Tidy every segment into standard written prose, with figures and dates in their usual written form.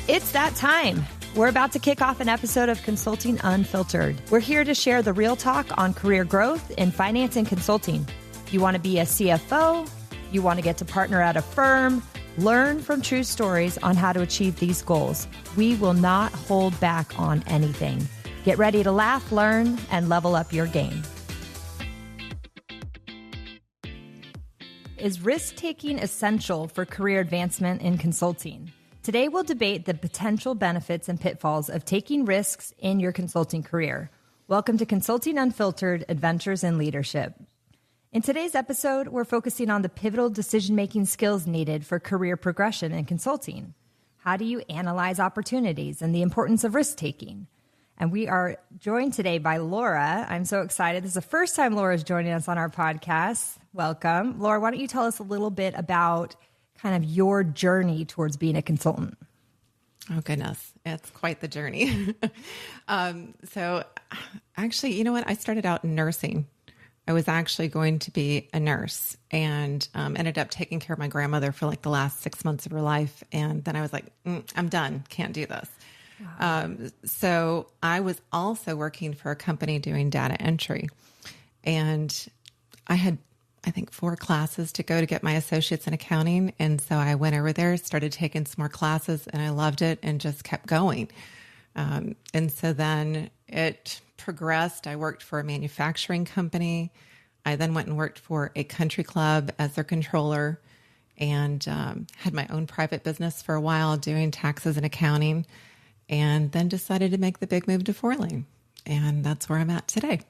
It's that time. We're about to kick off an episode of Consulting Unfiltered. We're here to share the real talk on career growth in finance and consulting. You want to be a CFO? You want to get to partner at a firm? Learn from true stories on how to achieve these goals. We will not hold back on anything. Get ready to laugh, learn, and level up your game. Is risk-taking essential for career advancement in consulting? Today, we'll debate the potential benefits and pitfalls of taking risks in your consulting career. Welcome to Consulting Unfiltered, Adventures in Leadership. In today's episode, we're focusing on the pivotal decision-making skills needed for career progression in consulting. How do you analyze opportunities and the importance of risk-taking? And we are joined today by Laura. I'm so excited. This is the first time Laura is joining us on our podcast. Welcome. Laura, why don't you tell us a little bit about kind of your journey towards being a consultant? Oh, goodness. It's quite the journey. So actually, you know what? I started out in nursing. I was actually going to be a nurse and ended up taking care of my grandmother for like the last 6 months of her life. And then I was like, I'm done. Can't do this. Wow. So I was also working for a company doing data entry. And I had, I think, 4 classes to go to get my associates in accounting. And so I went over there, started taking some more classes, and I loved it and just kept going. And so then it progressed. I worked for a manufacturing company. I then went and worked for a country club as their controller and had my own private business for a while doing taxes and accounting, and then decided to make the big move to Fourlane. And that's where I'm at today.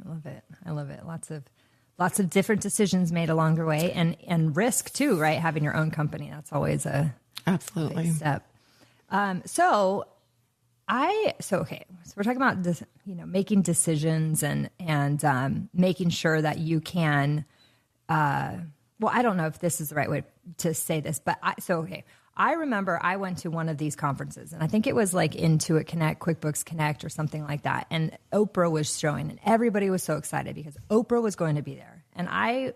I love it. I love it. Lots of different decisions made along the way, and risk too, right? Having your own company, that's always a absolutely big step. So we're talking about this, making decisions and making sure that you can. I don't know if this is the right way to say this, but I remember I went to one of these conferences, and I think it was like Intuit Connect, QuickBooks Connect, or something like that. And Oprah was showing, and everybody was so excited because Oprah was going to be there. And I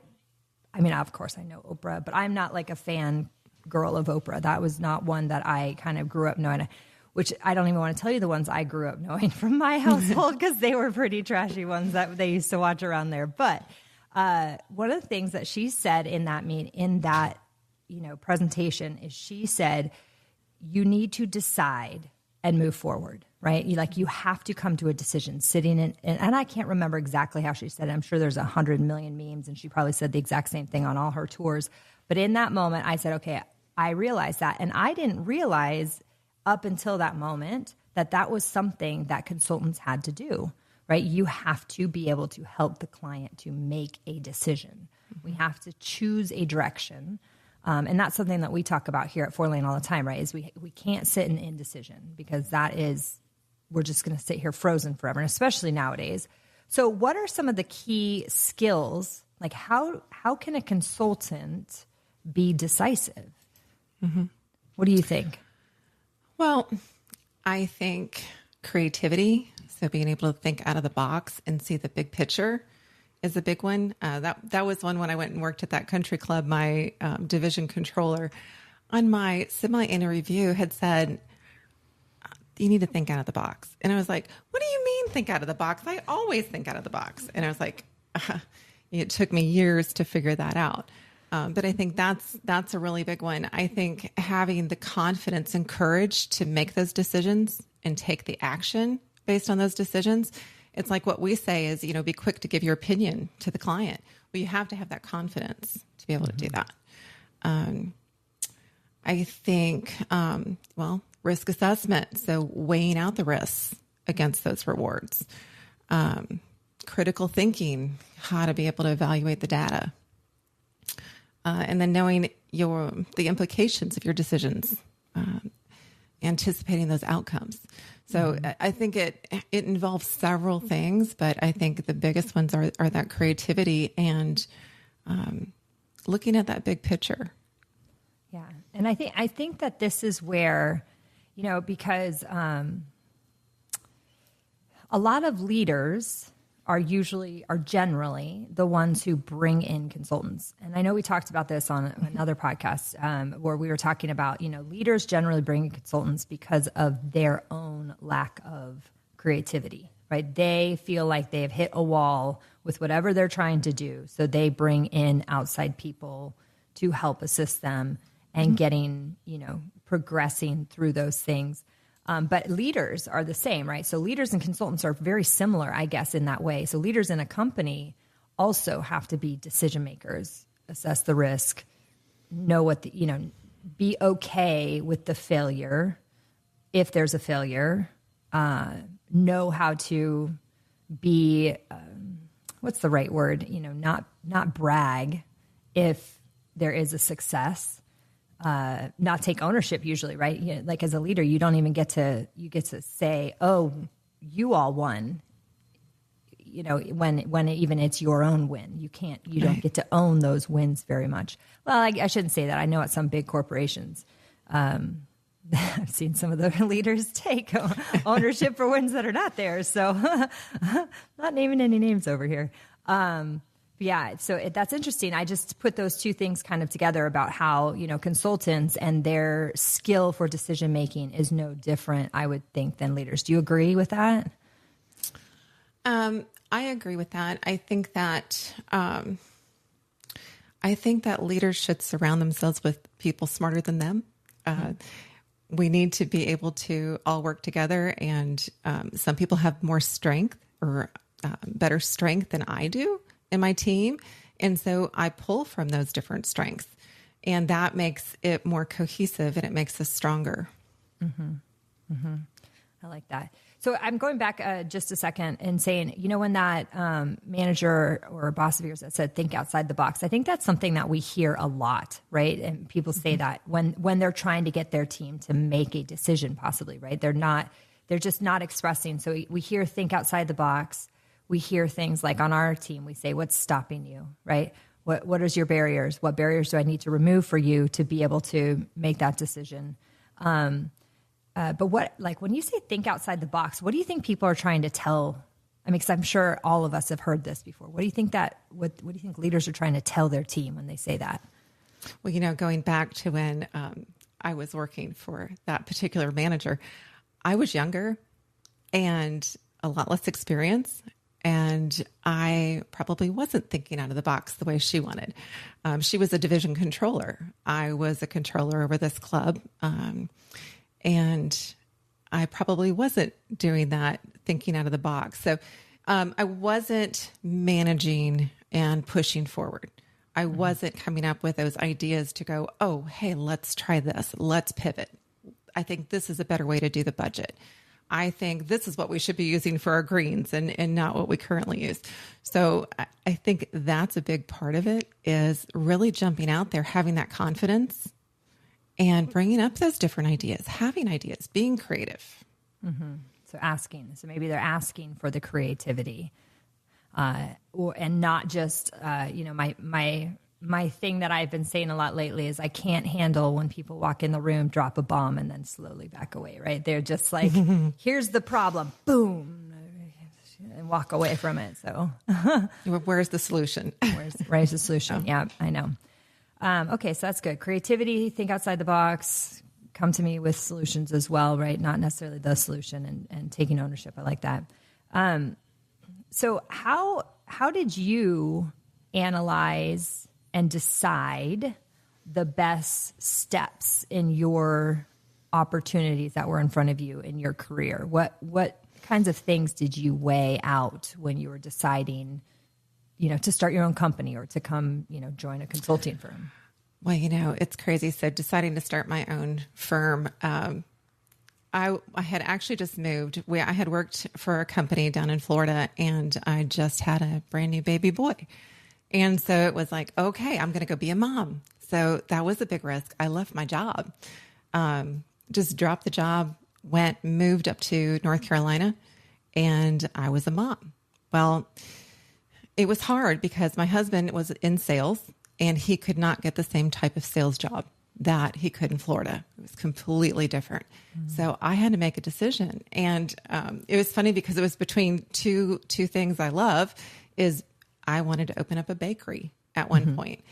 mean, of course I know Oprah, but I'm not like a fan girl of Oprah. That was not one that I kind of grew up knowing, which I don't even want to tell you the ones I grew up knowing from my household because they were pretty trashy ones that they used to watch around there. But one of the things that she said in that presentation is she said, you need to decide and move forward, right? You have to come to a decision sitting in, and I can't remember exactly how she said it. I'm sure there's 100 million memes, and she probably said the exact same thing on all her tours. But in that moment, I said, okay, I realized that. And I didn't realize up until that moment that was something that consultants had to do, right? You have to be able to help the client to make a decision. We have to choose a direction. And that's something that we talk about here at Fourlane all the time, right? Is we can't sit in indecision because we're just going to sit here frozen forever, and especially nowadays. So what are some of the key skills? Like how can a consultant be decisive? Mm-hmm. What do you think? Well, I think creativity, so being able to think out of the box and see the big picture is a big one. That was one when I went and worked at that country club. My division controller on my semi-annual review had said, you need to think out of the box. And I was like, what do you mean think out of the box? I always think out of the box. And I was like, it took me years to figure that out. But I think that's a really big one. I think having the confidence and courage to make those decisions and take the action based on those decisions. It's like what we say is, be quick to give your opinion to the client. Well, you have to have that confidence to be able to do that. I think, risk assessment. So weighing out the risks against those rewards. Critical thinking, how to be able to evaluate the data. And then knowing the implications of your decisions, anticipating those outcomes. So I think it involves several things, but I think the biggest ones are that creativity and looking at that big picture. Yeah, and I think that this is where, because a lot of leaders are generally the ones who bring in consultants. And I know we talked about this on another podcast where we were talking about, leaders generally bring in consultants because of their own lack of creativity, right? They feel like they've hit a wall with whatever they're trying to do. So they bring in outside people to help assist them and getting, progressing through those things. But leaders are the same, right? So leaders and consultants are very similar, I guess, in that way. So leaders in a company also have to be decision makers, assess the risk, know what be okay with the failure if there's a failure, know how to be, what's the right word? Not brag if there is a success. Not take ownership usually, right? Like as a leader, you don't even get to say, oh, you all won, when even it's your own win. You don't get to own those wins very much. Well, I shouldn't say that. I know at some big corporations, I've seen some of the leaders take ownership for wins that are not theirs. So not naming any names over here. Yeah, so that's interesting. I just put those two things kind of together about how, consultants and their skill for decision making is no different, I would think, than leaders. Do you agree with that? I agree with that. I think that leaders should surround themselves with people smarter than them. We need to be able to all work together, and some people have more strength or better strength than I do in my team. And so I pull from those different strengths, and that makes it more cohesive and it makes us stronger. Mm-hmm. Mm-hmm. I like that. So I'm going back just a second and saying, when that manager or boss of yours that said, think outside the box, I think that's something that we hear a lot, right? And people say that when they're trying to get their team to make a decision possibly, right? They're just not expressing. So we hear think outside the box. We hear things like on our team, we say, what's stopping you, right? What is your barriers? What barriers do I need to remove for you to be able to make that decision? But when you say think outside the box, what do you think people are trying to tell? I mean, because I'm sure all of us have heard this before. What do you think what do you think leaders are trying to tell their team when they say that? Well, going back to when I was working for that particular manager, I was younger and a lot less experience. And I probably wasn't thinking out of the box the way she wanted. She was a division controller. I was a controller over this club. And I probably wasn't doing that, thinking out of the box. So I wasn't managing and pushing forward. I wasn't coming up with those ideas to go, oh, hey, let's try this. Let's pivot. I think this is a better way to do the budget. I think this is what we should be using for our greens and not what we currently use. So I think that's a big part of it, is really jumping out there, having that confidence and bringing up those different ideas, having ideas, being creative. Mm-hmm. So maybe they're asking for the creativity and not just, my thing that I've been saying a lot lately is I can't handle when people walk in the room, drop a bomb, and then slowly back away, right? They're just like, here's the problem, boom, and walk away from it. So where's the solution? Where's the solution? Oh. Yeah, I know. Okay, so that's good. Creativity, think outside the box, come to me with solutions as well, right? Not necessarily the solution, and taking ownership. I like that. So how did you analyze and decide the best steps in your opportunities that were in front of you in your career? What kinds of things did you weigh out when you were deciding, to start your own company or to come, join a consulting firm? Well, it's crazy. So deciding to start my own firm, I had actually just moved. I had worked for a company down in Florida, and I just had a brand new baby boy. And so it was like, okay, I'm going to go be a mom. So that was a big risk. I left my job, just dropped the job, moved up to North Carolina, and I was a mom. Well, it was hard because my husband was in sales and he could not get the same type of sales job that he could in Florida. It was completely different. So I had to make a decision. And it was funny because it was between two things I love is I wanted to open up a bakery at one point.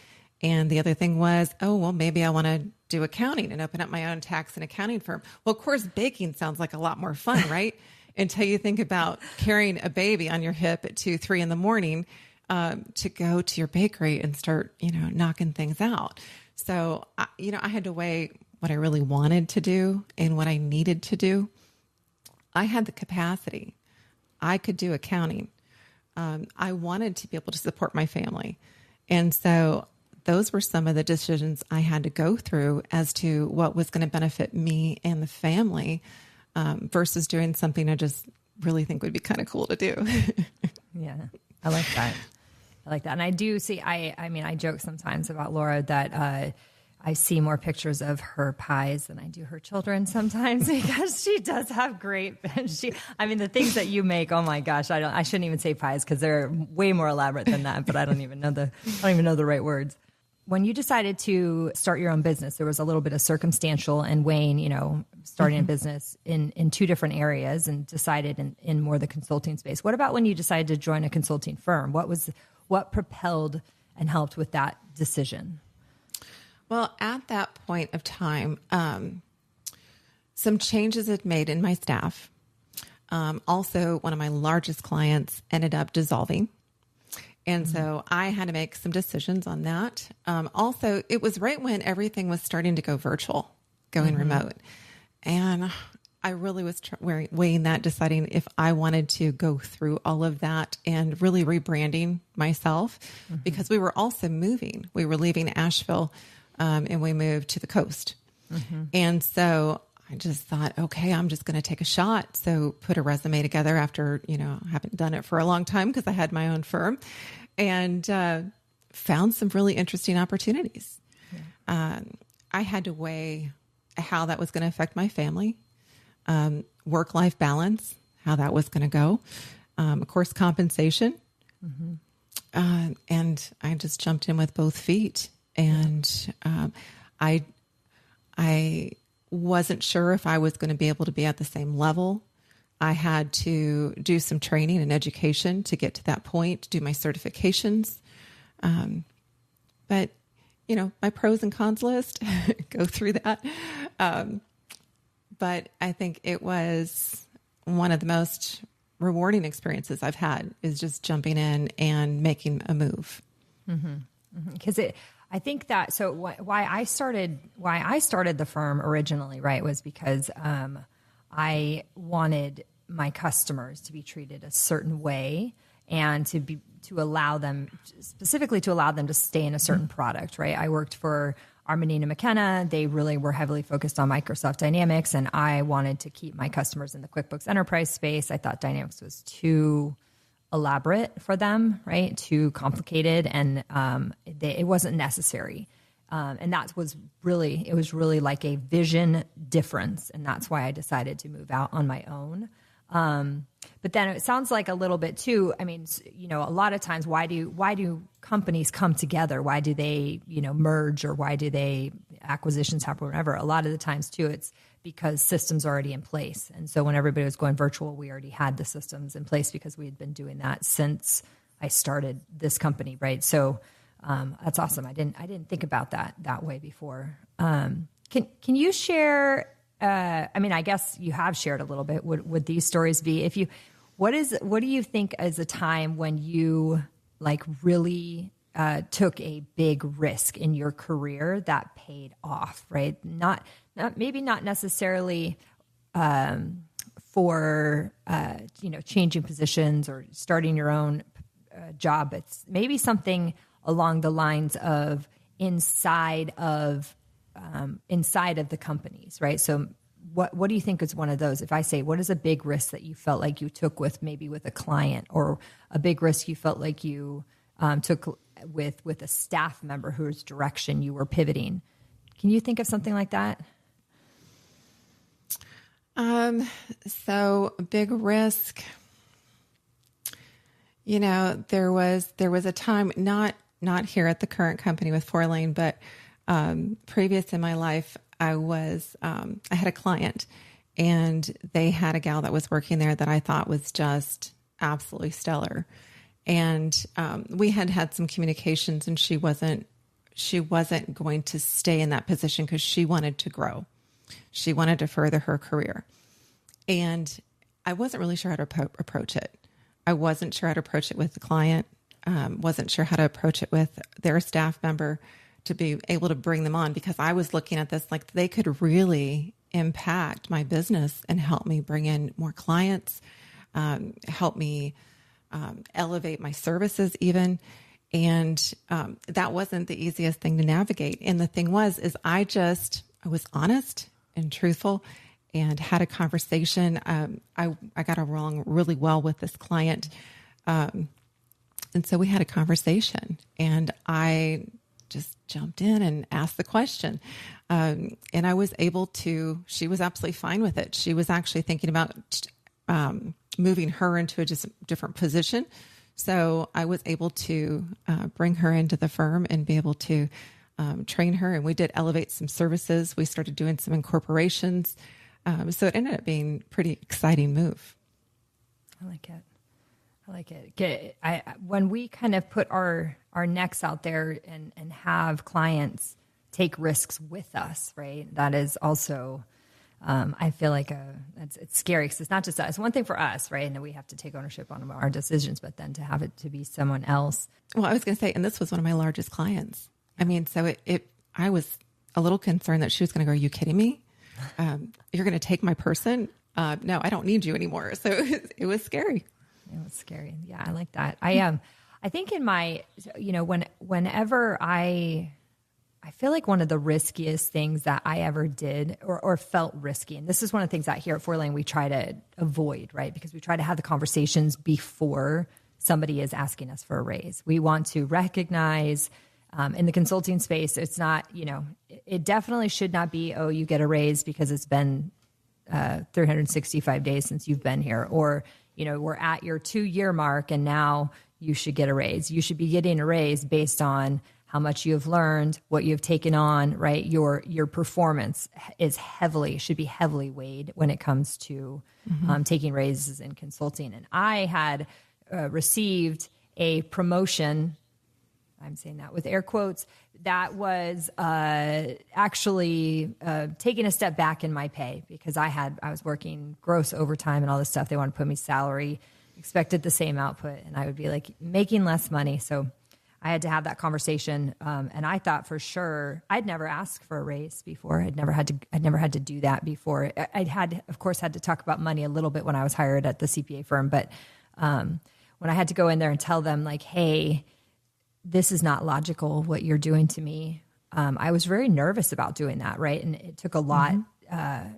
And the other thing was, oh, well, maybe I want to do accounting and open up my own tax and accounting firm. Well, of course, baking sounds like a lot more fun, right? Until you think about carrying a baby on your hip at 2, 3 in the morning to go to your bakery and start, knocking things out. So, I had to weigh what I really wanted to do and what I needed to do. I had the capacity. I could do accounting. I wanted to be able to support my family. And so those were some of the decisions I had to go through as to what was going to benefit me and the family versus doing something I just really think would be kind of cool to do. Yeah, I like that. And I do see, I joke sometimes about Laura that I see more pictures of her pies than I do her children sometimes because she does have great, the things that you make, oh my gosh, I shouldn't even say pies because they're way more elaborate than that, but I don't even know the right words. When you decided to start your own business, there was a little bit of circumstantial and weighing, starting a business in 2 different areas and decided in more the consulting space. What about when you decided to join a consulting firm? What propelled and helped with that decision? Well, at that point of time, some changes had made in my staff. Also, one of my largest clients ended up dissolving. And so I had to make some decisions on that. Also, it was right when everything was starting to go virtual, going remote. And I really was weighing that, deciding if I wanted to go through all of that and really rebranding myself because we were also moving. We were leaving Asheville and we moved to the coast. And so I just thought, okay, I'm just going to take a shot. So put a resume together after, I haven't done it for a long time because I had my own firm and found some really interesting opportunities. I had to weigh how that was going to affect my family, work-life balance, how that was going to go, of course, compensation. And I just jumped in with both feet. And I wasn't sure if I was going to be able to be at the same level. I had to do some training and education to get to that point, do my certifications. But, my pros and cons list, go through that. But I think it was one of the most rewarding experiences I've had is just jumping in and making a move. Because I think that, so why I started the firm originally, right, was because I wanted my customers to be treated a certain way and to allow them to stay in a certain product, right? I worked for Armanina McKenna. They really were heavily focused on Microsoft Dynamics, and I wanted to keep my customers in the QuickBooks Enterprise space. I thought Dynamics was too elaborate for them, right? Too complicated, and it wasn't necessary. And that was really like a vision difference, and that's why I decided to move out on my own. But then it sounds like a little bit too. I mean, a lot of times, why do companies come together? Why do they, merge, or why do they acquisitions happen? Whatever. A lot of the times too, it's because systems are already in place. And so when everybody was going virtual, we already had the systems in place because we had been doing that since I started this company, right? So that's awesome. I didn't think about that way before. Can you share? I guess you have shared a little bit. Would these stories be what do you think is a time when you really took a big risk in your career that paid off, right? Maybe not necessarily for changing positions or starting your own job. It's maybe something along the lines of inside of the companies, right? So what do you think is one of those? If I say, what is a big risk that you felt like you took with a client, or a big risk you felt like you took with a staff member whose direction you were pivoting? Can you think of something like that? So big risk, there was a time, not here at the current company with Fourlane, but previous in my life, I had a client, and they had a gal that was working there that I thought was just absolutely stellar. And we had some communications, and she wasn't going to stay in that position because she wanted to grow. She wanted to further her career. And I wasn't really sure how to approach it. I wasn't sure how to approach it with the client. Wasn't sure how to approach it with their staff member to be able to bring them on, because I was looking at this like they could really impact my business and help me bring in more clients, help me elevate my services even. And that wasn't the easiest thing to navigate. And the thing is I was honest and truthful and had a conversation. I got along really well with this client. And so we had a conversation, and I just jumped in and asked the question. And I was able to, she was absolutely fine with it. She was actually thinking about moving her into a just different position. So I was able to bring her into the firm and be able to train her. And we did elevate some services. We started doing some incorporations. So it ended up being a pretty exciting move. I like it. When we kind of put our necks out there and have clients take risks with us, right? That is also, I feel like it's scary because it's not just us. It's one thing for us, right? And we have to take ownership on our decisions, but then to have it to be someone else. Well, I was going to say, and this was one of my largest clients. I mean, so I was a little concerned that she was going to go, "Are you kidding me? You're going to take my person? No, I don't need you anymore." So it was scary. It was scary. Yeah, I like that. I think in my, whenever I feel like one of the riskiest things that I ever did or felt risky, and this is one of the things that here at Fourlane we try to avoid, right? Because we try to have the conversations before somebody is asking us for a raise. We want to recognize in the consulting space, it's not, it definitely should not be, oh, you get a raise because it's been 365 days since you've been here, or we're at your 2-year mark and now you should get a raise. You should be getting a raise based on how much you have learned, what you've taken on, right? Your performance should be heavily weighed when it comes to taking raises in consulting. And I had received a promotion, I'm saying that with air quotes, that was actually taking a step back in my pay because I was working gross overtime and all this stuff. They wanted to put me salary, expected the same output, and I would be like making less money. So I had to have that conversation, and I thought for sure I'd never asked for a raise before. I'd never had to do that before. I'd had, of course, had to talk about money a little bit when I was hired at the CPA firm, but when I had to go in there and tell them like, "Hey, this is not logical what you're doing to me." I was very nervous about doing that, right? And it took a lot.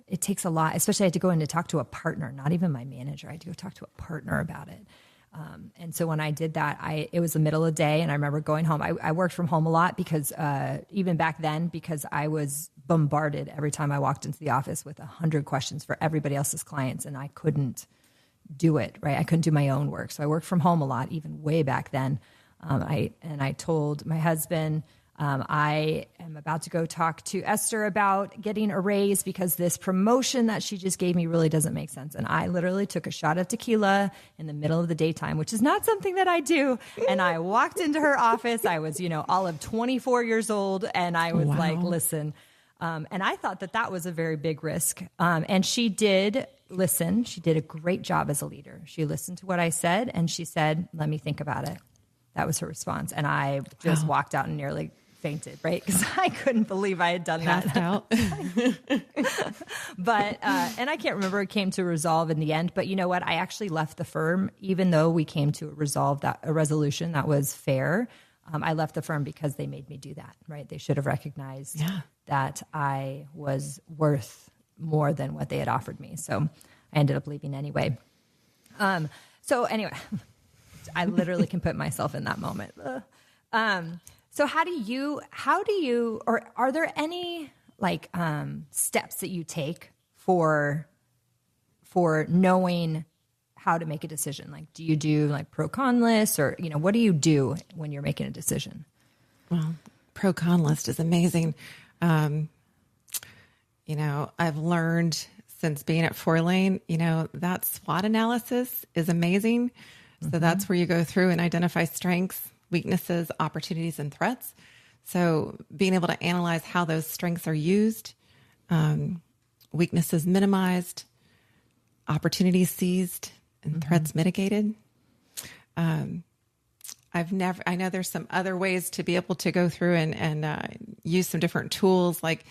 It takes a lot, especially I had to go in to talk to a partner, not even my manager. I had to go talk to a partner about it. And so when I did that, it was the middle of the day, and I remember going home. I worked from home a lot because even back then, because I was bombarded every time I walked into the office with 100 questions for everybody else's clients, and I couldn't do it, right? I couldn't do my own work. So I worked from home a lot, even way back then. I told my husband, I am about to go talk to Esther about getting a raise because this promotion that she just gave me really doesn't make sense. And I literally took a shot of tequila in the middle of the daytime, which is not something that I do. And I walked into her office. I was, all of 24 years old. And I was like, listen, and I thought that was a very big risk. And she did listen. She did a great job as a leader. She listened to what I said and she said, "Let me think about it." That was her response. And I just walked out and nearly fainted, right? Because I couldn't believe I had done Passed that. out. But, and I can't remember, it came to a resolve in the end. But you know what? I actually left the firm, even though we came to a resolution that was fair. I left the firm because they made me do that, right? They should have recognized that I was worth more than what they had offered me. So I ended up leaving anyway. So anyway, I literally can put myself in that moment. So how do you, or are there any like steps that you take for knowing how to make a decision? Like, do you do like pro con lists, or what do you do when you're making a decision? Well, pro-con list is amazing. I've learned since being at Fourlane, that SWOT analysis is amazing. So that's where you go through and identify strengths, weaknesses, opportunities, and threats. So being able to analyze how those strengths are used, weaknesses minimized, opportunities seized, and threats mitigated. I know there's some other ways to be able to go through and use some different tools, like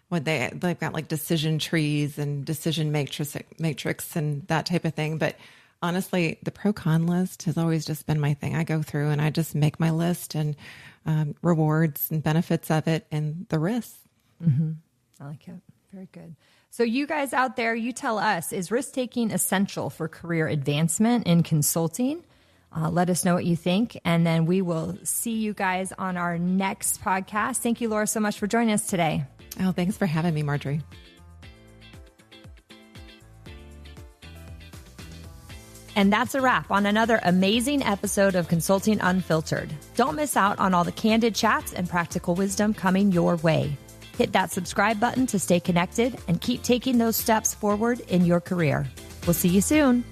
when they've got like decision trees and decision matrix and that type of thing. But honestly, the pro-con list has always just been my thing. I go through and I just make my list and rewards and benefits of it and the risks. I like it. Very good. So you guys out there, you tell us, is risk-taking essential for career advancement in consulting? Let us know what you think, and then we will see you guys on our next podcast. Thank you, Laura, so much for joining us today. Oh, thanks for having me, Marjorie. And that's a wrap on another amazing episode of Consulting Unfiltered. Don't miss out on all the candid chats and practical wisdom coming your way. Hit that subscribe button to stay connected and keep taking those steps forward in your career. We'll see you soon.